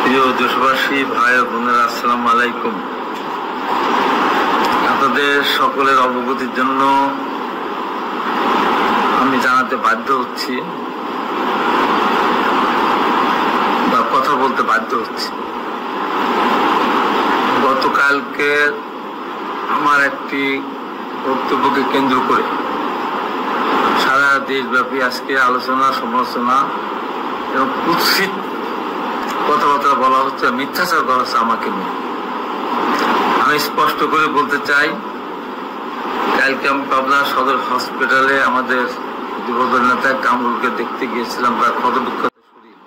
প্রিয় দেশবাসী, ভাই ও বোনেরা, আসসালামু আলাইকুম। আপনাদের সকলের অবগতির জন্য আমি জানাতে বাধ্য হচ্ছি বা কথা বলতে বাধ্য হচ্ছি। গতকালকে আমার একটি বক্তব্যকে কেন্দ্র করে সারা দেশব্যাপী আজকে আলোচনা, সমালোচনা এবং কুৎসিত কথাবার্তা বলা হচ্ছে, মিথ্যাচার করা হচ্ছে আমাকে নিয়ে। আমি স্পষ্ট করে বলতে চাই, কালকে আমি পাবনা সদর হসপিটালে আমাদের যুবদল নেতা কামরুলকে দেখতে গিয়েছিলাম। তার ক্ষতবিক্ষত শরীর,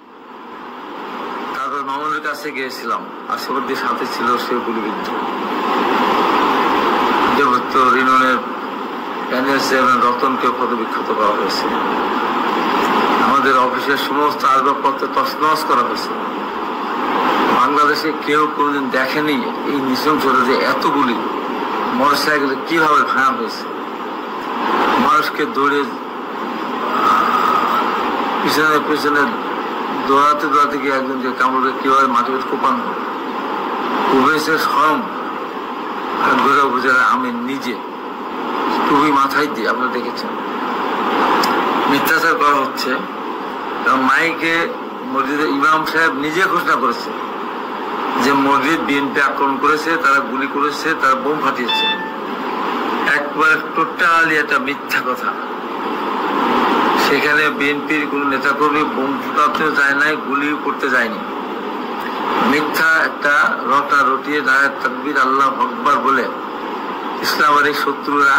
তারপর মামুনের কাছে গিয়েছিলাম, আশীর্বাদের সাথে ছিল সে গুলিবিদ্ধ। দেবত্ব রিননের প্যানেল চেয়ারম্যান রতনকেও ক্ষতবিক্ষত করা হয়েছে। আমাদের অফিসের সমস্ত আসবাবপত্র তছনছ করা হয়েছে। বাংলাদেশে কেউ কোনোদিন দেখেনি এই নৃশংসতা, যে এতগুলি মোটরসাইকেলে কিভাবে ভাঙা হয়েছে। মানুষকে দৌড়ে পিছনে পিছনে দৌড়াতে দৌড়াতে গিয়ে একজনকে কামড়ে কিভাবে মাটিতে কোপানো উভেছে স্বয়ং ঘোরা উপজেলা আমি নিজে টুপি মাথায় দিয়ে, আপনারা দেখেছেন। মিথ্যাচার করা হচ্ছে, কারণ মাইকে মসজিদের ইমাম সাহেব নিজে ঘোষণা করেছে যে মসজিদ বিএনপি আক্রমণ করেছে, তারা গুলি করেছে, তারা বোম ফাটিয়েছে। একবার টোটালি একটা মিথ্যা কথা। সেখানে বিএনপির কোন নেতাকর্মী বোম ফুটাতেও যায় নাই, গুলিও করতে যায়নি। মিথ্যা একটা রটা রটিয়ে নারায়ে তাকবীর আল্লাহু আকবার বলে ইসলামের এই শত্রুরা,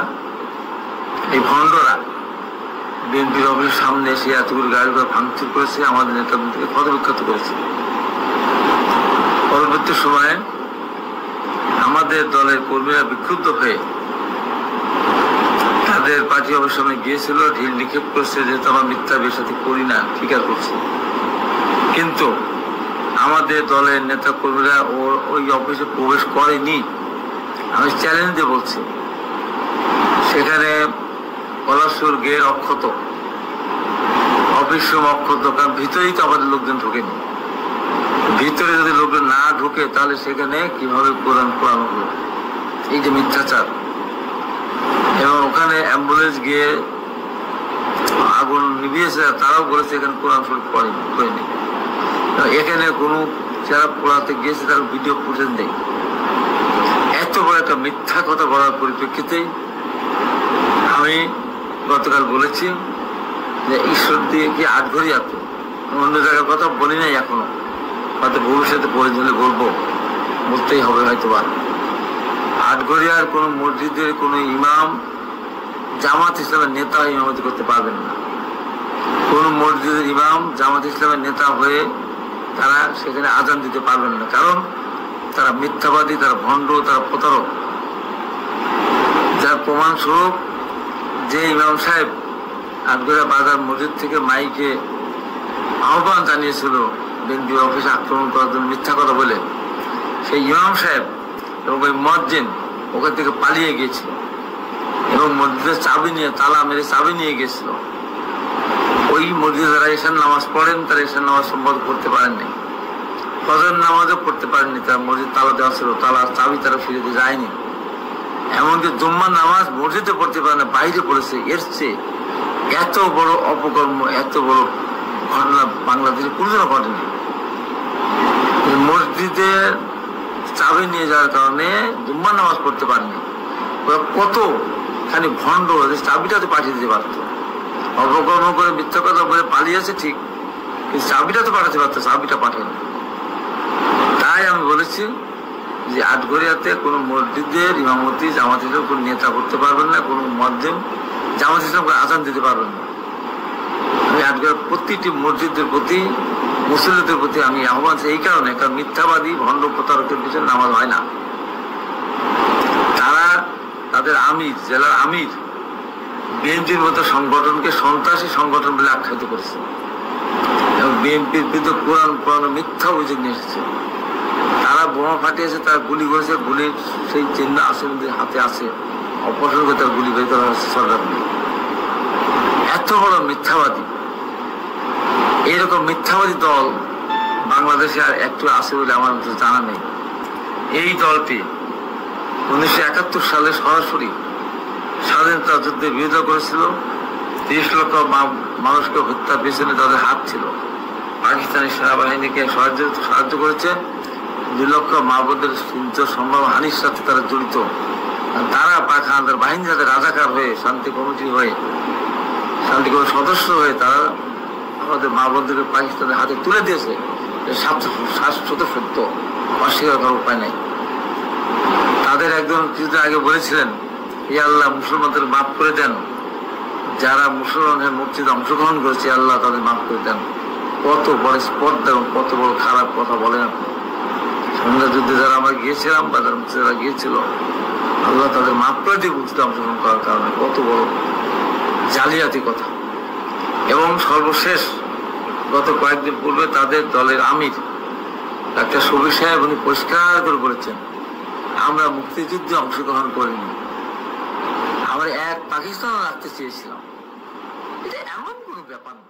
এই ভণ্ডরা বিএনপির অফিসের সামনে এসে এতগুলো গাড়িগুলো ভাঙচুর করেছে, আমাদের নেতাদেরকে ক্ষতবিক্ষত করেছে। পরবর্তী সময়ে আমাদের দলের কর্মীরা বিক্ষুব্ধ হয়ে তাদের পার্টি অফিসের সামনে গিয়েছিল, ঢিল নিক্ষেপ করছে, যেহেতু আমরা মিথ্যা বেশাতি করি না, স্বীকার করছি। কিন্তু আমাদের দলের নেতা কর্মীরা ওই অফিসে প্রবেশ করেনি। আমি চ্যালেঞ্জ দিয়ে বলছি, সেখানে পলাশপুর গেট অক্ষত, অফিস রুম অক্ষত, কারণ ভিতরেই তো আমাদের লোকজন ঢোকেনি। ভিতরে যদি লোকজন না ঢুকে তাহলে সেখানে কিভাবে কোরআন পড়ানো হলো? এই যে মিথ্যাচার। এবং ওখানে অ্যাম্বুলেন্স গিয়ে আগুন নিভিয়েছে, তারাও বলেছে এখানে কোরআন শরীফ পড়েনি। এখানে কোনো যারা পড়াতে গিয়েছে তার ভিডিও ফুটেজ নেই। এত বড় একটা মিথ্যা কথা বলার পরিপ্রেক্ষিতেই আমি গতকাল বলেছি যে ঈশ্বর দিয়ে কি আটঘরিয়াতে, অন্য জায়গার কথা বলি নাই এখনো, হয়তো ভবিষ্যতে প্রয়োজনে বলতেই হবে হয়তো। বা আটঘরিয়ার কোন মসজিদের কোন ইমাম জামাত ইসলামের নেতা ইমামতি করতে পারবেন না। কোন মসজিদের ইমাম জামাত ইসলামের নেতা হয়ে তারা সেখানে আজান দিতে পারবেন না, কারণ তারা মিথ্যাবাদী, তারা ভণ্ড, তারা প্রতারক। যার প্রমাণস্বরূপ যে ইমাম সাহেব আটঘরিয়া বাজার মসজিদ থেকে মাইকে আহ্বান জানিয়েছিল বিএনপি অফিসে আক্রমণ করার জন্য মিথ্যা কথা বলে, সেই ইমাম সাহেব এবং ওই মুয়াজ্জিন ওখান থেকে পালিয়ে গিয়েছিল এবং মসজিদের চাবি নিয়ে, তালা মেরে চাবি নিয়ে গেছিল। ওই মসজিদে যারা এশার নামাজ পড়েন, তারা এশার নামাজ সম্পাদ করতে পারেননি, ফজর নামাজও পড়তে পারেননি। তারা মসজিদ তালা দেওয়া ছিল, তালা চাবি তারা ফিরে দিয়ে যায়নি। এমনকি জুম্মার নামাজ মসজিদে পড়তে পারে না, বাইরে পড়েছে। এর চেয়ে এত বড় অপকর্ম, এত বড় ঘটনা বাংলাদেশে কোনোদিনও ঘটেনি। মসজিদে চাবি নিয়ে যাওয়ার কারণে জুম্মার নামাজ পড়তে পারেনি। ওরা কত খালি ভণ্ড, চাবিটাতে পাঠিয়ে দিতে পারত। অপকর্ম করে মিথ্যা কথা বলে পালিয়েছে ঠিক, কিন্তু চাবিটা তো পাঠাতে পারতো, চাবিটা পাঠেনি। তাই আমি বলেছি যে আটঘরিয়াতে কোন মসজিদের ইমামতি জামাত ইসলাম কোন নেতা করতে পারবেন না, কোন মুয়াজ্জিন জামাত ইসলাম আজান দিতে পারবেন না। আমি আটঘরিয়ার প্রতিটি মসজিদের প্রতি, মুসল্লিদের প্রতি আমি আহ্বান, এই কারণে, কারণ মিথ্যাবাদী ভণ্ড প্রতারকের পিছনে নামাজ হয় না। তারা তাদের আমির, জেলার আমির বিএনপির মতো সংগঠনকে সন্ত্রাসী সংগঠন বলে আখ্যায়িত করেছে এবং বিএনপির বিরুদ্ধে কোরআন পড়ানো মিথ্যা অভিযোগ নিয়ে এসেছে। তারা বোমা ফাটিয়েছে, তারা গুলি করেছে, গুলির সেই চিহ্ন আসামিদের হাতে আছে, অপসারণ করে তার গুলি বের করা হয়েছে সরকার। এত বড় মিথ্যাবাদী, এরকম মিথ্যাবাদী দল বাংলা বাংলাদেশে আর একটু আছে বলে আমার জানা নেই। এই দলটি 1971 সালে সরাসরি স্বাধীনতা যুদ্ধে বিরোধিতা করেছিল। 30 লক্ষ মানুষকে হত্যার পেছনে তাদের হাত ছিল। পাকিস্তানি সেনাবাহিনীকে সাহায্য করেছে। 2 লক্ষ মা বোনদের সম্ভব হানির সাথে তারা জড়িত। তারা পাখানদের বাহিনী যাতে রাজাকার হয়ে শান্তি কমিটির সদস্য হয়ে তারা আমাদের মা বোনদেরকে পাকিস্তানের হাতে তুলে দিয়েছে। শাশ্বত সত্য, অস্বীকার করার উপায় নাই। তাদের একজন কিছুদিন আগে বলেছিলেন, ইয়া আল্লাহ মুসলমানদের মাফ করে দেন, যারা মুসলমানের মুক্তিতে অংশগ্রহণ করেছে আল্লাহ তাদের মাফ করে দেন। কত বড় স্পর্ধা এবং কত বড় খারাপ কথা বলেন আপনি। সন্ধ্যা যুদ্ধে যারা আমরা গিয়েছিলাম বা যারা মুক্তিরা গিয়েছিল, আল্লাহ তাদের মাফ করে দিয়ে মুক্তিতে অংশগ্রহণ করার কারণে কত বড় জালিয়াতি কথা। এবং সর্বশেষ গত কয়েকদিন পূর্বে তাদের দলের আমির একটা শফিক সাহেব উনি পরিষ্কার করে বলেছেন, আমরা মুক্তিযুদ্ধে অংশগ্রহণ করিনি, আমরা এক পাকিস্তান রাখতে চেয়েছিলাম। এটা এমন কোনো ব্যাপার না।